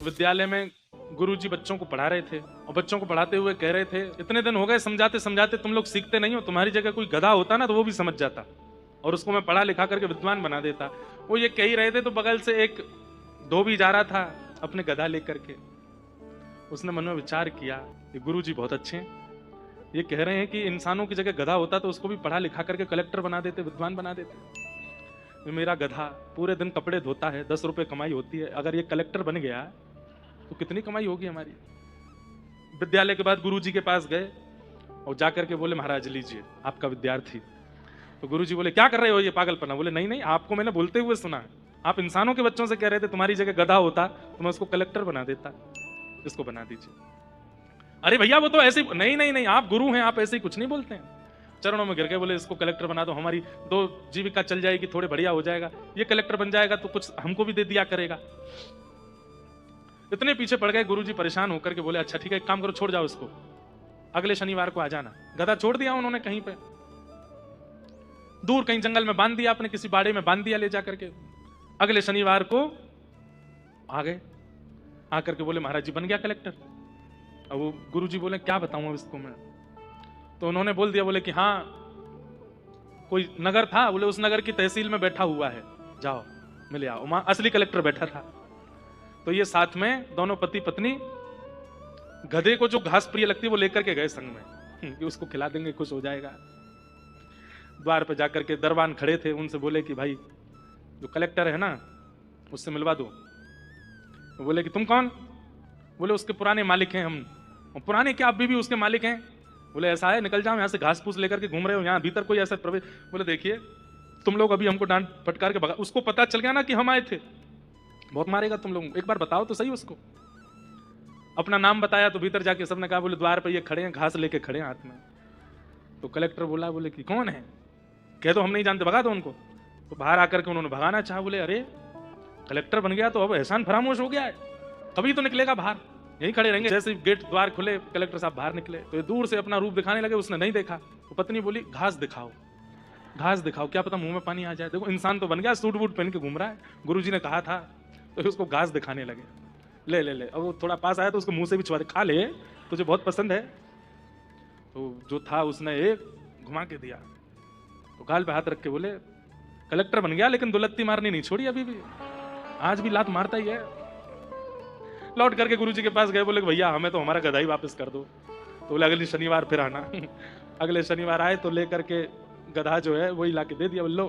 विद्यालय में गुरुजी बच्चों को पढ़ा रहे थे और बच्चों को पढ़ाते हुए कह रहे थे, इतने दिन हो गए समझाते समझाते तुम लोग सीखते नहीं हो, तुम्हारी जगह कोई गधा होता ना तो वो भी समझ जाता और उसको मैं पढ़ा लिखा करके विद्वान बना देता। वो ये कह ही रहे थे तो बगल से एक धोबी जा रहा था अपने गधा लेकर के। उसने मन में विचार किया, ये गुरुजी बहुत अच्छे हैं, ये कह रहे हैं कि इंसानों की जगह गधा होता तो उसको भी पढ़ा लिखा करके कलेक्टर बना देते, विद्वान बना देते। मेरा गधा पूरे दिन कपड़े धोता है, 10 रुपए कमाई होती है, अगर ये कलेक्टर बन गया तो कितनी कमाई होगी हमारी। विद्यालय के बाद गुरुजी के पास गए और जाकर के बोले, महाराज लीजिए आपका विद्यार्थी। तो गुरुजी बोले, क्या कर रहे हो ये पागलपना? बोले, नहीं नहीं, आपको मैंने बोलते हुए सुना, आप इंसानों के बच्चों से कह रहे थे तुम्हारी जगह गधा होता तो मैं उसको कलेक्टर बना देता, इसको बना दीजिए। अरे भैया वो तो ऐसे, नहीं नहीं नहीं, आप गुरु हैं, आप ऐसे ही कुछ नहीं बोलते हैं। चरणों में गिर गए, बोले इसको कलेक्टर बना दो, हमारी 2 जीविका चल जाएगी, थोड़े बढ़िया हो जाएगा, ये कलेक्टर बन जाएगा तो कुछ हमको भी दे दिया करेगा। इतने पीछे पड़ गए, गुरुजी परेशान होकर के बोले, अच्छा ठीक है, एक काम करो, छोड़ जाओ इसको, अगले शनिवार को आ जाना। गधा छोड़ दिया उन्होंने कहीं पे, दूर कहीं जंगल में बांध दिया, अपने किसी बाड़े में बांध दिया ले जाकर के। अगले शनिवार को आ गए, आकर के बोले, महाराज जी बन गया कलेक्टर। अब वो गुरुजी बोले, क्या बताऊं अब इसको मैं? तो उन्होंने बोल दिया, बोले कि हाँ कोई नगर था, बोले उस नगर की तहसील में बैठा हुआ है, जाओ मिले आओ। वहां असली कलेक्टर बैठा था। तो ये साथ में दोनों पति पत्नी गधे को जो घास प्रिय लगती है वो लेकर के गए संग में कि उसको खिला देंगे, खुश हो जाएगा। द्वार पर जाकर के दरबान खड़े थे, उनसे बोले कि भाई जो कलेक्टर है ना उससे मिलवा दो। तो बोले कि तुम कौन? बोले उसके पुराने मालिक हैं हम। और पुराने क्या, अभी भी उसके मालिक हैं? बोले ऐसा है, निकल जाओ यहाँ से, घास फूस लेकर के घूम रहे हो, यहाँ भीतर कोई ऐसा प्रवेश। बोले देखिए तुम लोग अभी हमको डांट फटकार के भगा, उसको पता चल गया ना कि हम आए थे, बहुत मारेगा तुम लोग, एक बार बताओ तो सही उसको। अपना नाम बताया तो भीतर जाके सबने कहा, बोले द्वार पर ये खड़े हैं, घास लेके खड़े हैं हाथ में। तो कलेक्टर बोला, बोले कि कौन है? कह दो हम नहीं जानते, भगा दो उनको। तो बाहर आकर के उन्होंने भगाना चाहा। बोले अरे कलेक्टर बन गया तो अब एहसान फरामोश हो गया है, कभी तो निकलेगा बाहर, यहीं खड़े रहेंगे। जैसे गेट द्वार खुले, कलेक्टर साहब बाहर निकले तो ये दूर से अपना रूप दिखाने लगे, उसने नहीं देखा। तो पत्नी बोली, घास दिखाओ, घास दिखाओ, क्या पता मुंह में पानी आ जाए। देखो इंसान तो बन गया, सूट बूट पहन के घूम रहा है, गुरुजी ने कहा था। तो उसको घास दिखाने लगे, ले ले ले। अब वो थोड़ा पास आया तो उसको मुंह से भी छुआ दे, खा ले, तुझे बहुत पसंद है। तो जो था उसने एक घुमा के दिया, तो गाल पे हाथ रख के बोले, कलेक्टर बन गया लेकिन दुलत्ती मारनी नहीं छोड़ी, अभी भी आज भी लात मारता ही है। लौट करके गुरुजी के पास गए, बोले भैया हमें तो हमारा गधा ही वापस कर दो। तो बोले अगले शनिवार फिर आना। अगले शनिवार आए तो लेकर के गधा जो है वही ला के दे दिया, बोलो